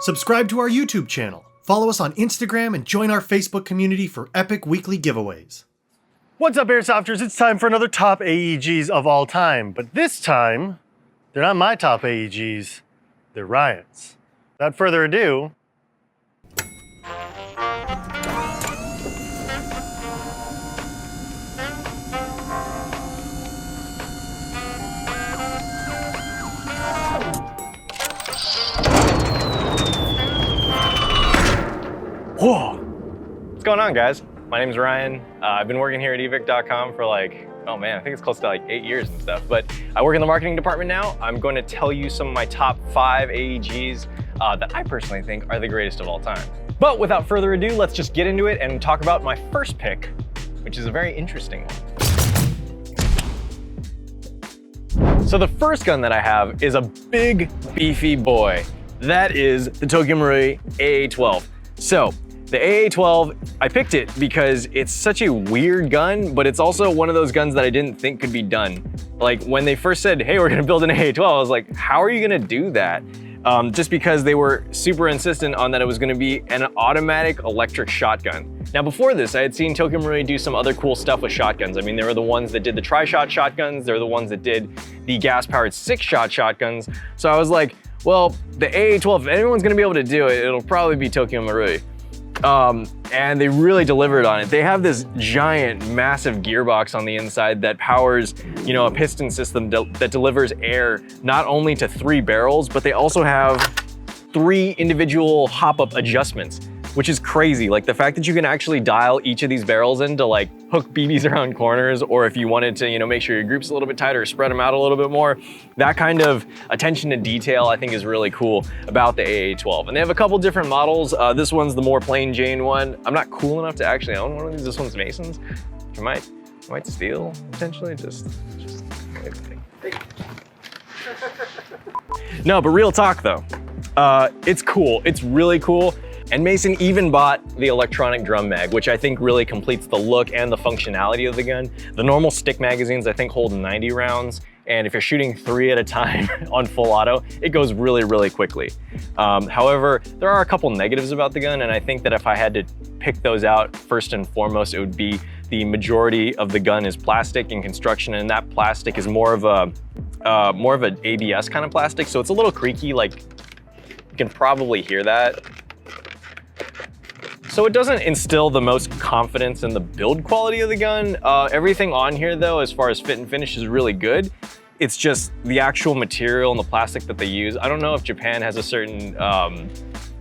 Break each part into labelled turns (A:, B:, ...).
A: Subscribe to our YouTube channel, follow us on Instagram, and join our Facebook community for epic weekly giveaways. What's up, Airsofters? It's time for another top AEGs of all time, but this time, they're not my top AEGs, they're Ryan's. Without further ado, whoa!
B: What's going on, guys? My name's Ryan. I've been working here at Evike.com for oh man, I think it's close to 8 years and stuff, but I work in the marketing department now. I'm going to tell you some of my top 5 AEGs that I personally think are the greatest of all time. But without further ado, let's just get into it and talk about my first pick, which is a very interesting one. So the first gun that I have is a big, beefy boy. That is the Tokyo Marui AA12. So the AA12, I picked it because it's such a weird gun, but it's also one of those guns that I didn't think could be done. Like when they first said, hey, we're gonna build an AA12, I was like, how are you gonna do that? Just because they were super insistent on that it was gonna be an automatic electric shotgun. Now before this, I had seen Tokyo Marui do some other cool stuff with shotguns. I mean, they were the ones that did the tri-shot shotguns, they're the ones that did the gas-powered 6-shot shotguns. So I was like, well, the AA12, if anyone's gonna be able to do it, it'll probably be Tokyo Marui. And they really delivered on it. They have this giant, massive gearbox on the inside that powers, a piston system that delivers air not only to 3 barrels, but they also have 3 individual hop-up adjustments, which is crazy. Like the fact that you can actually dial each of these barrels in to hook BBs around corners, or if you wanted to, make sure your group's a little bit tighter, spread them out a little bit more. That kind of attention to detail, I think, is really cool about the AA12. And they have a couple different models. This one's the more plain Jane one. I'm not cool enough to actually own one of these. This one's Mason's. I might steal, potentially, just No, but real talk though. It's cool, it's really cool. And Mason even bought the electronic drum mag, which I think really completes the look and the functionality of the gun. The normal stick magazines, I think, hold 90 rounds. And if you're shooting 3 at a time on full auto, it goes really, really quickly. However, there are a couple negatives about the gun, and I think that if I had to pick those out, first and foremost, it would be the majority of the gun is plastic in construction, and that plastic is more of an ABS kind of plastic, so it's a little creaky, you can probably hear that. So it doesn't instill the most confidence in the build quality of the gun. Everything on here though, as far as fit and finish, is really good. It's just the actual material and the plastic that they use. I don't know if Japan has a certain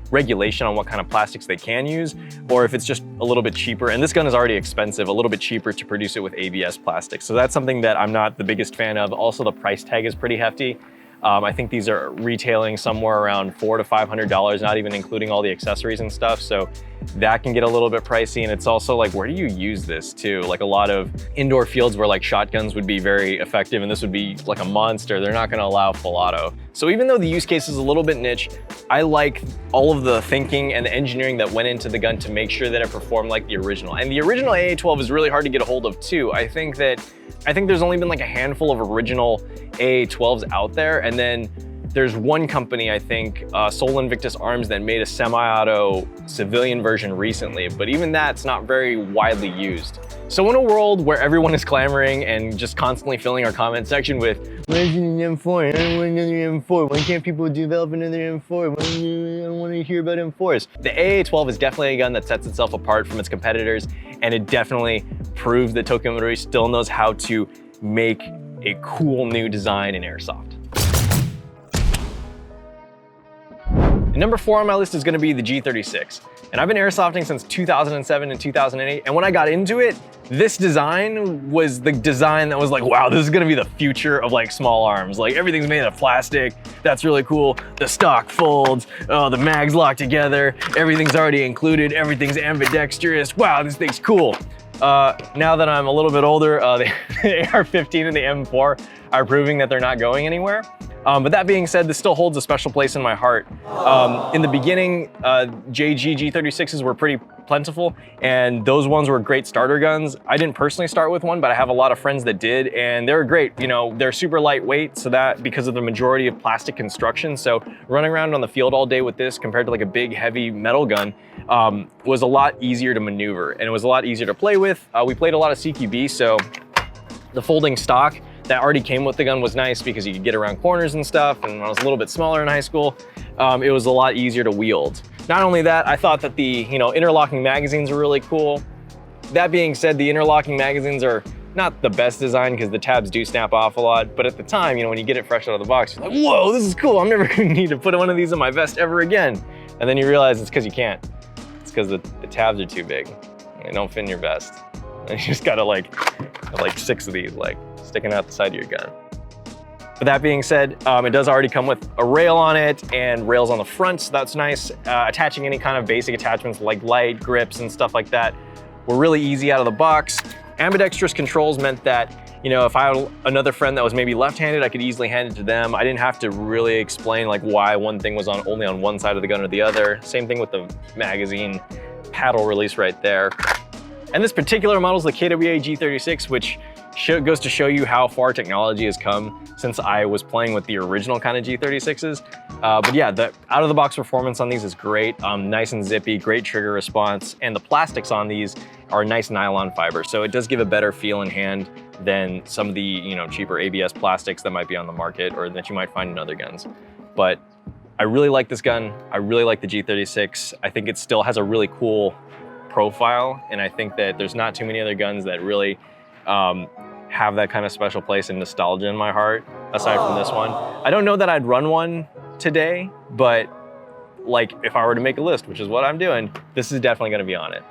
B: regulation on what kind of plastics they can use, or if it's just a little bit cheaper. And this gun is already expensive, a little bit cheaper to produce it with ABS plastic. So that's something that I'm not the biggest fan of. Also, the price tag is pretty hefty. I think these are retailing somewhere around $400 to $500, not even including all the accessories and stuff. So that can get a little bit pricey. And it's also where do you use this too? A lot of indoor fields where shotguns would be very effective and this would be a monster, they're not gonna allow full auto. So even though the use case is a little bit niche, I like all of the thinking and the engineering that went into the gun to make sure that it performed like the original. And the original AA12 is really hard to get a hold of too. I think there's only been a handful of original AA12s out there, and then there's one company, I think, Sol Invictus Arms, that made a semi-auto civilian version recently, but even that's not very widely used. So in a world where everyone is clamoring and just constantly filling our comment section with, where's an M4? I don't want another M4. Why can't people develop another M4? I don't want to hear about M4s. The AA12 is definitely a gun that sets itself apart from its competitors, and it definitely proves that Tokyo Marui still knows how to make a cool new design in airsoft. And number 4 on my list is gonna be the G36. And I've been airsofting since 2007 and 2008. And when I got into it, this design was the design that was wow, this is gonna be the future of small arms. Everything's made of plastic. That's really cool. The stock folds, the mags lock together. Everything's already included. Everything's ambidextrous. Wow, this thing's cool. Now that I'm a little bit older, the AR-15 and the M4 are proving that they're not going anywhere. But that being said, this still holds a special place in my heart. In the beginning, JG G36s were pretty plentiful, and those ones were great starter guns. I didn't personally start with one, but I have a lot of friends that did, and they're great. You know, they're super lightweight, so that because of the majority of plastic construction. So running around on the field all day with this compared to like a big heavy metal gun was a lot easier to maneuver, and it was a lot easier to play with. We played a lot of CQB, so the folding stock that already came with the gun was nice because you could get around corners and stuff. And when I was a little bit smaller in high school, it was a lot easier to wield. Not only that, I thought that the interlocking magazines were really cool. That being said, the interlocking magazines are not the best design because the tabs do snap off a lot. But at the time, when you get it fresh out of the box, you're like, whoa, this is cool. I'm never gonna need to put one of these in my vest ever again. And then you realize it's because you can't. It's because the tabs are too big. They don't fit in your vest. And you just gotta like 6 of these sticking out the side of your gun. But that being said, it does already come with a rail on it and rails on the front, so that's nice. Attaching any kind of basic attachments like light, grips, and stuff like that were really easy out of the box. Ambidextrous controls meant that, if I had another friend that was maybe left-handed, I could easily hand it to them. I didn't have to really explain why one thing was only on one side of the gun or the other. Same thing with the magazine paddle release right there. And this particular model is the KWA G36, which goes to show you how far technology has come since I was playing with the original kind of G36s. But yeah, the out-of-the-box performance on these is great. Nice and zippy, great trigger response, and the plastics on these are nice nylon fiber, so it does give a better feel in hand than some of the cheaper ABS plastics that might be on the market or that you might find in other guns. But I really like this gun. I really like the G36. I think it still has a really cool profile, and I think that there's not too many other guns that really have that kind of special place and nostalgia in my heart aside from this one. I don't know that I'd run one today, but if I were to make a list, which is what I'm doing, this is definitely going to be on it.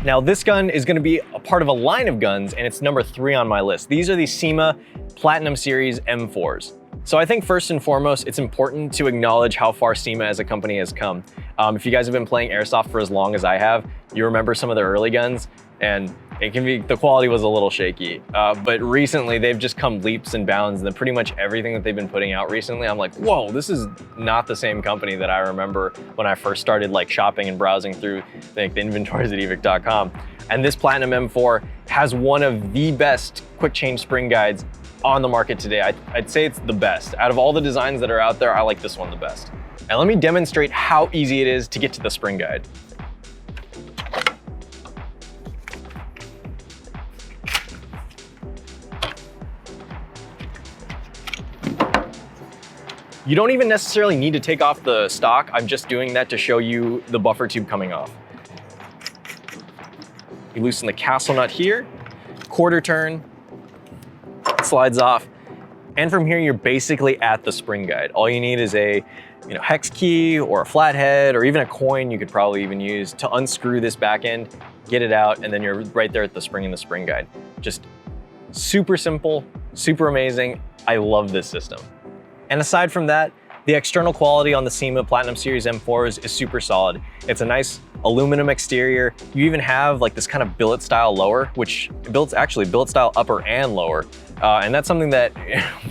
B: Now this gun is going to be a part of a line of guns, and it's number 3 on my list. These are the SMA Platinum Series M4s. So I think first and foremost, it's important to acknowledge how far SEMA as a company has come. If you guys have been playing Airsoft for as long as I have, you remember some of their early guns, and the quality was a little shaky. But recently they've just come leaps and bounds, and pretty much everything that they've been putting out recently, I'm like, whoa, this is not the same company that I remember when I first started shopping and browsing through the inventories at Evike.com. And this Platinum M4 has one of the best quick change spring guides on the market today. I'd say it's the best. Out of all the designs that are out there, I like this one the best. And let me demonstrate how easy it is to get to the spring guide. You don't even necessarily need to take off the stock. I'm just doing that to show you the buffer tube coming off. You loosen the castle nut here, quarter turn, it slides off. And from here, you're basically at the spring guide. All you need is a hex key or a flathead or even a coin you could probably even use to unscrew this back end, get it out, and then you're right there at the spring and the spring guide. Just super simple, super amazing. I love this system. And aside from that, the external quality on the SMA Platinum Series M4s is super solid. It's a nice aluminum exterior. You even have this kind of billet style lower, which actually billet style upper and lower. And that's something that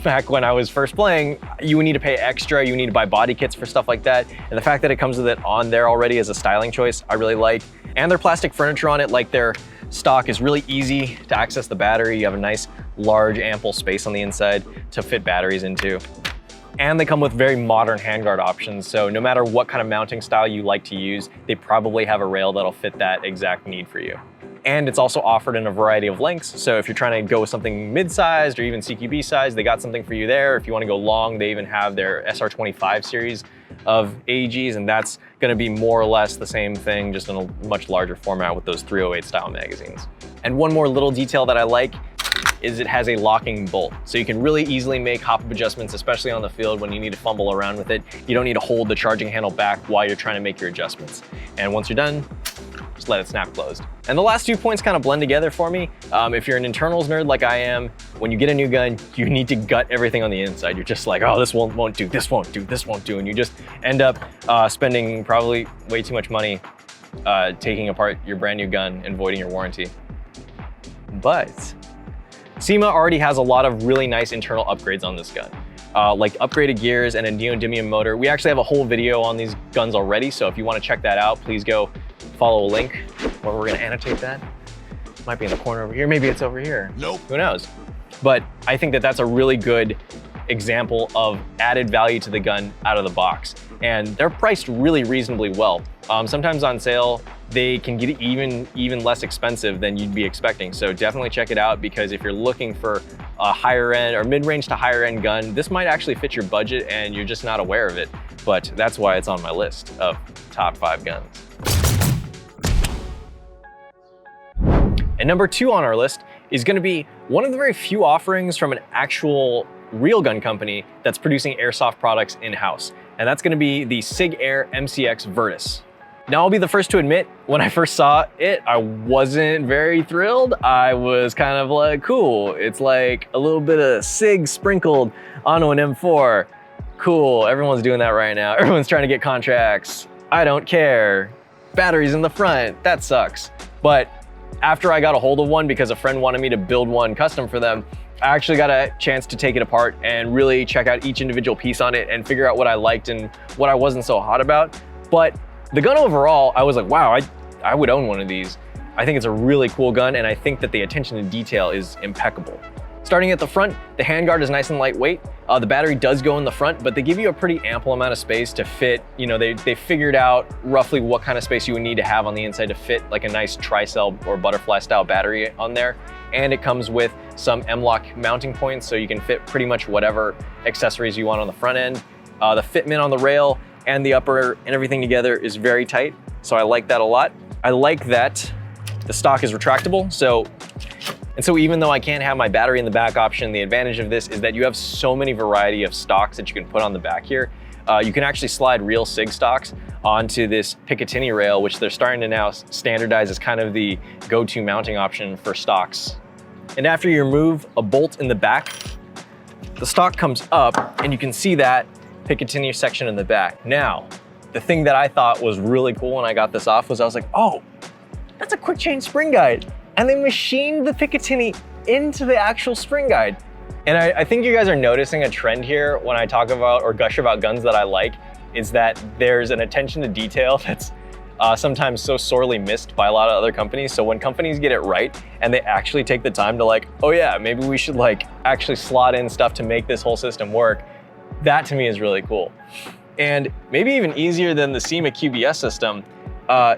B: back when I was first playing, you would need to pay extra. You would need to buy body kits for stuff like that. And the fact that it comes with it on there already as a styling choice, I really like. And their plastic furniture on it, their stock, is really easy to access the battery. You have a nice, large, ample space on the inside to fit batteries into. And they come with very modern handguard options. So no matter what kind of mounting style you like to use, they probably have a rail that'll fit that exact need for you. And it's also offered in a variety of lengths. So if you're trying to go with something mid-sized or even CQB size, they got something for you there. If you want to go long, they even have their SR25 series of AEGs, and that's going to be more or less the same thing, just in a much larger format with those 308 style magazines. And one more little detail that I like is it has a locking bolt. So you can really easily make hop-up adjustments, especially on the field when you need to fumble around with it. You don't need to hold the charging handle back while you're trying to make your adjustments. And once you're done, just let it snap closed. And the last 2 points kind of blend together for me. If you're an internals nerd like I am, when you get a new gun, you need to gut everything on the inside. You're just like, oh, this won't do, this won't do, this won't do. And you just end up spending probably way too much money taking apart your brand new gun and voiding your warranty. But SEMA already has a lot of really nice internal upgrades on this gun, like upgraded gears and a neodymium motor. We actually have a whole video on these guns already, so if you want to check that out, please go follow a link where we're going to annotate that. Might be in the corner over here, maybe it's over here. Nope. Who knows? But I think that that's a really good example of added value to the gun out of the box. And they're priced really reasonably well. Sometimes on sale, they can get even less expensive than you'd be expecting. So definitely check it out, because if you're looking for a higher end or mid-range to higher end gun, this might actually fit your budget and you're just not aware of it. But that's why it's on my list of top 5 guns. And number 2 on our list is gonna be one of the very few offerings from an actual real gun company that's producing airsoft products in-house. And that's gonna be the Sig Air McX Vertice. Now, I'll be the first to admit, when I first saw it, I wasn't very thrilled. I was kind of like, cool. It's like a little bit of Sig sprinkled onto an M4. Cool, everyone's doing that right now. Everyone's trying to get contracts. I don't care. Batteries in the front, that sucks. But after I got a hold of one, because a friend wanted me to build one custom for them, I actually got a chance to take it apart and really check out each individual piece on it and figure out what I liked and what I wasn't so hot about. But the gun overall, I was like, wow, I would own one of these. I think it's a really cool gun, and I think that the attention to detail is impeccable. Starting at the front, the handguard is nice and lightweight. The battery does go in the front, but they give you a pretty ample amount of space to fit. You know, they figured out roughly what kind of space you would need to have on the inside to fit like a nice tri-cell or butterfly style battery on there. And it comes with some M-LOK mounting points, so you can fit pretty much whatever accessories you want on the front end. The fitment on the rail and the upper and everything together is very tight, so I like that a lot. I like that the stock is retractable, so even though I can't have my battery in the back option, the advantage of this is that you have so many variety of stocks that you can put on the back here. You can actually slide real Sig stocks onto this Picatinny rail, which they're starting to now standardize as kind of the go-to mounting option for stocks. And after you remove a bolt in the back, the stock comes up and you can see that Picatinny section in the back. Now, the thing that I thought was really cool when I got this off was I was like, oh, that's a quick change spring guide. And they machined the Picatinny into the actual spring guide. And I think you guys are noticing a trend here when I talk about or gush about guns that I like, is that there's an attention to detail that's sometimes so sorely missed by a lot of other companies. So when companies get it right and they actually take the time to like, oh yeah, maybe we should like actually slot in stuff to make this whole system work, that to me is really cool. And maybe even easier than the SEMA QBS system,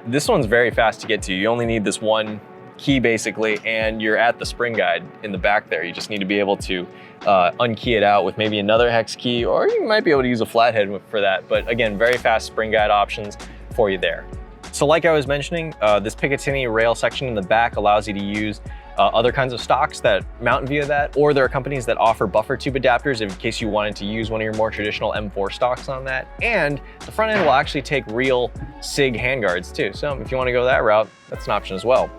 B: this one's very fast to get to. You only need this one key basically, and you're at the spring guide in the back there. You just need to be able to unkey it out with maybe another hex key, or you might be able to use a flathead for that. But again, very fast spring guide options for you there. So like I was mentioning, this Picatinny rail section in the back allows you to use other kinds of stocks that mount via that, or there are companies that offer buffer tube adapters in case you wanted to use one of your more traditional M4 stocks on that. And the front end will actually take real Sig handguards too. So if you want to go that route, that's an option as well.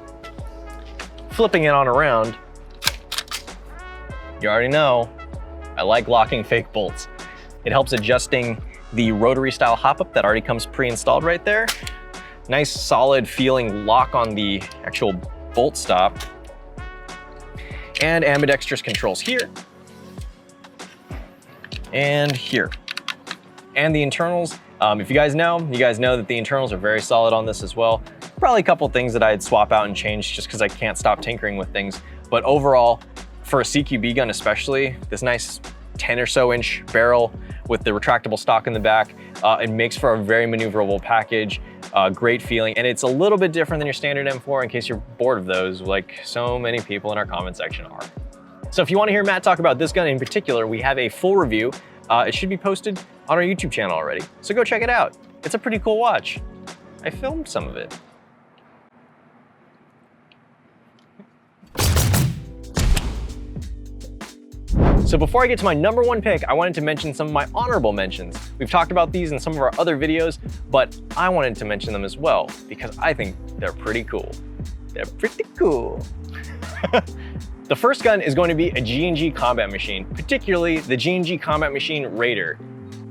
B: Flipping it on around, you already know, I like locking fake bolts. It helps adjusting the rotary style hop-up that already comes pre-installed right there. Nice solid feeling lock on the actual bolt stop. And ambidextrous controls here and here. And the internals, if you guys know that the internals are very solid on this as well. Probably a couple things that I'd swap out and change just because I can't stop tinkering with things. But overall, for a CQB gun especially, this nice 10 or so inch barrel with the retractable stock in the back, it makes for a very maneuverable package, great feeling. And it's a little bit different than your standard M4 in case you're bored of those, like so many people in our comment section are. So if you want to hear Matt talk about this gun in particular, we have a full review. It should be posted on our YouTube channel already. So go check it out. It's a pretty cool watch. I filmed some of it. So before I get to my number 1 pick, I wanted to mention some of my honorable mentions. We've talked about these in some of our other videos, but I wanted to mention them as well because I think they're pretty cool. They're pretty cool. The first gun is going to be a G&G combat machine, particularly the G&G Combat Machine Raider.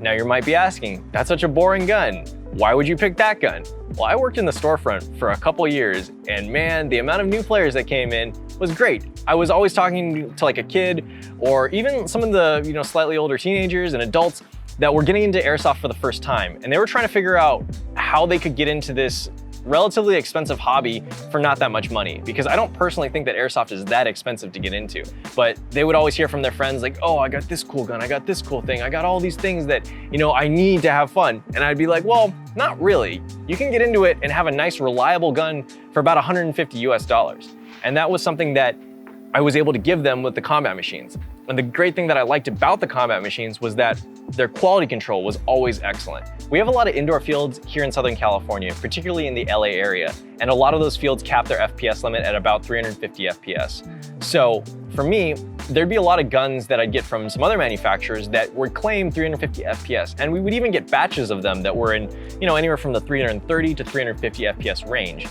B: Now you might be asking, that's such a boring gun. Why would you pick that gun? Well, I worked in the storefront for a couple years, and man, the amount of new players that came in was great. I was always talking to like a kid or even some of the, you know, slightly older teenagers and adults that were getting into airsoft for the first time. And they were trying to figure out how they could get into this relatively expensive hobby for not that much money, because I don't personally think that airsoft is that expensive to get into. But they would always hear from their friends like, oh, I got this cool gun, I got this cool thing, I got all these things that, you know, I need to have fun. And I'd be like, well, not really. You can get into it and have a nice reliable gun for about 150 US dollars. And that was something that I was able to give them with the combat machines. And the great thing that I liked about the combat machines was that their quality control was always excellent. We have a lot of indoor fields here in Southern California, particularly in the LA area. And a lot of those fields cap their FPS limit at about 350 FPS. So for me, there'd be a lot of guns that I'd get from some other manufacturers that would claim 350 FPS. And we would even get batches of them that were in, you know, anywhere from the 330 to 350 FPS range.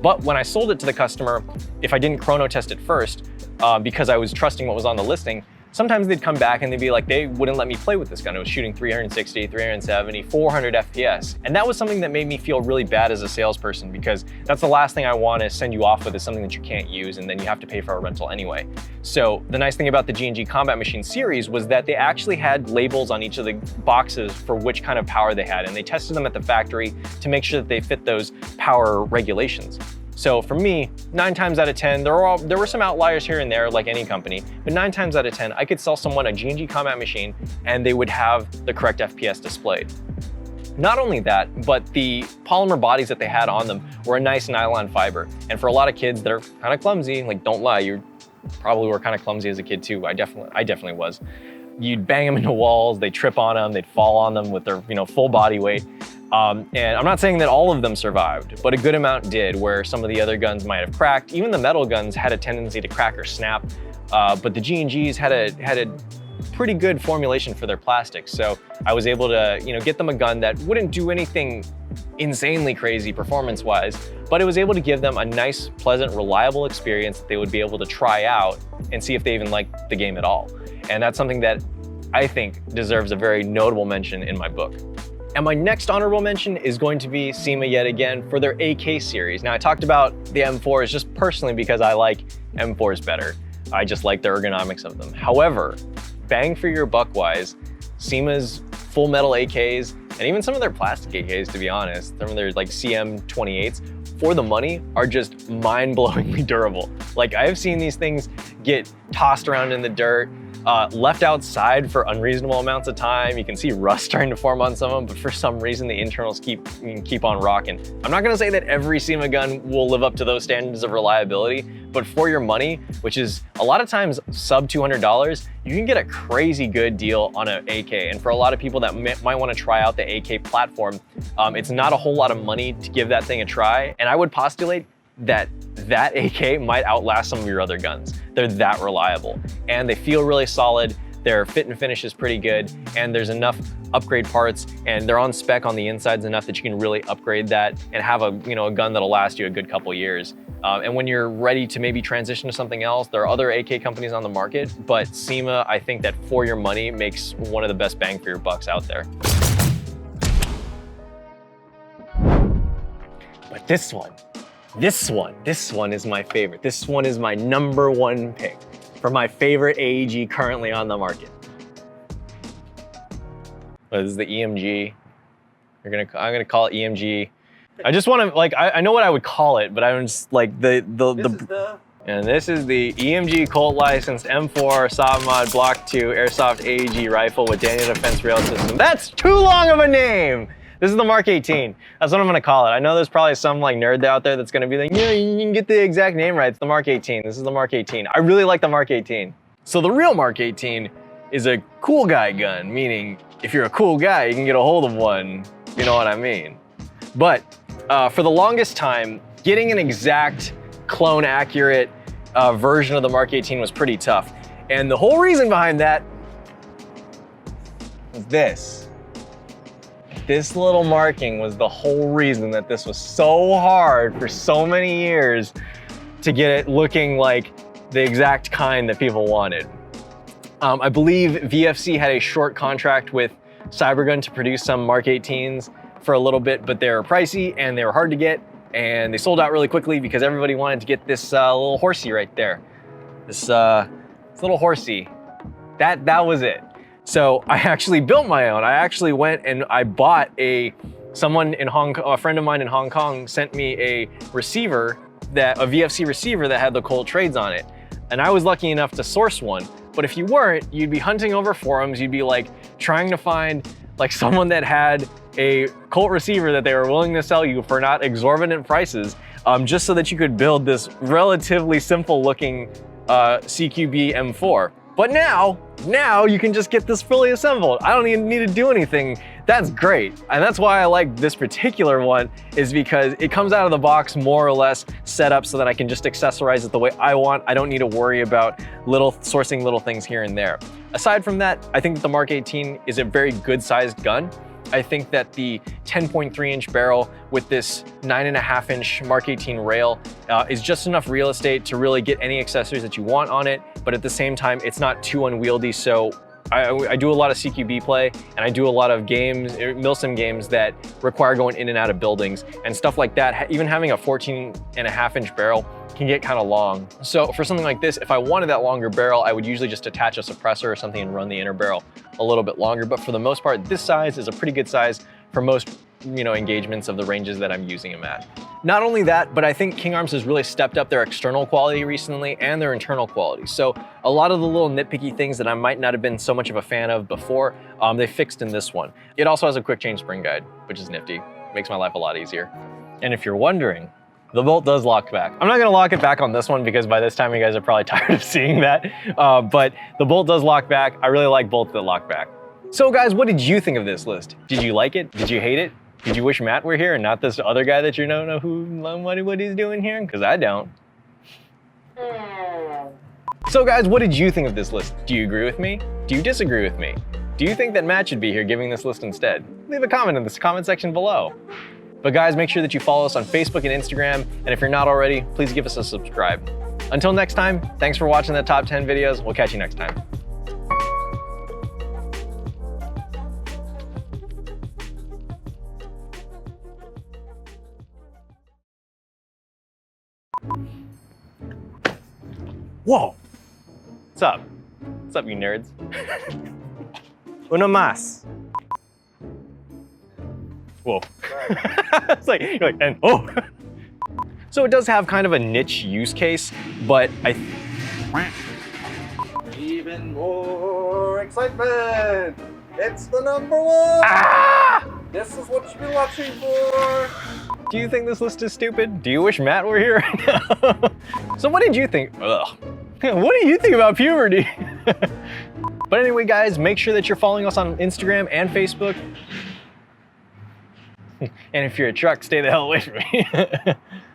B: But when I sold it to the customer, if I didn't chrono test it first, because I was trusting what was on the listing, sometimes they'd come back and they'd be like, they wouldn't let me play with this gun. It was shooting 360, 370, 400 FPS. And that was something that made me feel really bad as a salesperson, because that's the last thing I want to send you off with, is something that you can't use and then you have to pay for a rental anyway. So the nice thing about the G&G Combat Machine series was that they actually had labels on each of the boxes for which kind of power they had. And they tested them at the factory to make sure that they fit those power regulations. So for me, 9 times out of 10, there were some outliers here and there like any company, but 9 times out of 10, I could sell someone a G&G Combat Machine and they would have the correct FPS displayed. Not only that, but the polymer bodies that they had on them were a nice nylon fiber. And for a lot of kids that are kind of clumsy, like don't lie, you probably were kind of clumsy as a kid too. I definitely was. You'd bang them into walls, they'd trip on them, they'd fall on them with their, you know, full body weight. And I'm not saying that all of them survived, but a good amount did, where some of the other guns might have cracked. Even the metal guns had a tendency to crack or snap, but the G&Gs had a pretty good formulation for their plastics. So I was able to, you know, get them a gun that wouldn't do anything insanely crazy performance-wise, but it was able to give them a nice, pleasant, reliable experience that they would be able to try out and see if they even liked the game at all. And that's something that I think deserves a very notable mention in my book. And my next honorable mention is going to be SEMA yet again for their AK series. Now, I talked about the M4s just personally because I like M4s better. I just like the ergonomics of them. However, bang for your buck wise, SEMA's full metal AKs, and even some of their plastic AKs, to be honest, some of their like CM28s, for the money are just mind-blowingly durable. Like, I've seen these things get tossed around in the dirt, left outside for unreasonable amounts of time. You can see rust starting to form on some of them, but for some reason the internals keep on rocking. I'm not gonna say that every SEMA gun will live up to those standards of reliability, but for your money, which is a lot of times sub $200, you can get a crazy good deal on an AK. And for a lot of people that might wanna try out the AK platform, it's not a whole lot of money to give that thing a try. And I would postulate that AK might outlast some of your other guns. They're that reliable and they feel really solid. Their fit and finish is pretty good, and there's enough upgrade parts, and they're on spec on the insides enough that you can really upgrade that and have a gun that'll last you a good couple years. And when you're ready to maybe transition to something else, there are other AK companies on the market, but SEMA, I think that for your money makes one of the best bang for your bucks out there. But this one is my favorite. This one is my #1 pick for my favorite AEG currently on the market. This is the EMG. I'm gonna call it EMG. I just want to, like, I know what I would call it, but I'm just like and this is the EMG Colt licensed M4 Soft Mod Block 2 Airsoft AEG rifle with Daniel Defense Rail System. That's too long of a name. This is the Mark 18. That's what I'm gonna call it. I know there's probably some like nerd out there that's gonna be like, yeah, you can get the exact name right. It's the Mark 18. This is the Mark 18. I really like the Mark 18. So the real Mark 18 is a cool guy gun, meaning if you're a cool guy, you can get a hold of one, if you know what I mean. But for the longest time, getting an exact clone accurate version of the Mark 18 was pretty tough. And the whole reason behind that was this. This little marking was the whole reason that this was so hard for so many years to get it looking like the exact kind that people wanted. I believe VFC had a short contract with Cybergun to produce some Mark 18s for a little bit, but they were pricey and they were hard to get, and they sold out really quickly because everybody wanted to get this little horsey right there. this little horsey. That was it. So I actually built my own. I actually went and I bought a friend of mine in Hong Kong sent me a receiver, a VFC receiver that had the Colt trades on it. And I was lucky enough to source one. But if you weren't, you'd be hunting over forums. You'd be like trying to find like someone that had a Colt receiver that they were willing to sell you for not exorbitant prices, just so that you could build this relatively simple looking CQB M4. But now you can just get this fully assembled. I don't even need to do anything. That's great. And that's why I like this particular one, is because it comes out of the box more or less set up so that I can just accessorize it the way I want. I don't need to worry about sourcing little things here and there. Aside from that, I think that the Mark 18 is a very good sized gun. I think that the 10.3 inch barrel with this 9.5 inch Mark 18 rail is just enough real estate to really get any accessories that you want on it, but at the same time, it's not too unwieldy. So I do a lot of CQB play, and I do a lot of games, milsim games that require going in and out of buildings and stuff like that. Even having a 14.5 inch barrel can get kind of long. So for something like this, if I wanted that longer barrel, I would usually just attach a suppressor or something and run the inner barrel a little bit longer. But for the most part, this size is a pretty good size for most engagements of the ranges that I'm using them at. Not only that, but I think King Arms has really stepped up their external quality recently and their internal quality. So a lot of the little nitpicky things that I might not have been so much of a fan of before, they fixed in this one. It also has a quick change spring guide, which is nifty. Makes my life a lot easier. And if you're wondering, the bolt does lock back. I'm not gonna lock it back on this one because by this time you guys are probably tired of seeing that, but the bolt does lock back. I really like bolts that lock back. So guys, what did you think of this list? Did you like it? Did you hate it? Did you wish Matt were here and not this other guy that you don't know what he's doing here? Because I don't. So guys, what did you think of this list? Do you agree with me? Do you disagree with me? Do you think that Matt should be here giving this list instead? Leave a comment in the comment section below. But guys, make sure that you follow us on Facebook and Instagram, and if you're not already, please give us a subscribe. Until next time, thanks for watching the top 10 videos. We'll catch you next time. Whoa! What's up? What's up, you nerds? Uno más. Whoa. It's like, you're like, and oh! So it does have kind of a niche use case, but
A: Even more excitement! It's the #1!
B: Ah!
A: This is what you've been watching for!
B: Do you think this list is stupid? Do you wish Matt were here right now? So what did you think? Ugh. What do you think about puberty? But anyway, guys, make sure that you're following us on Instagram and Facebook. And if you're a truck, stay the hell away from me.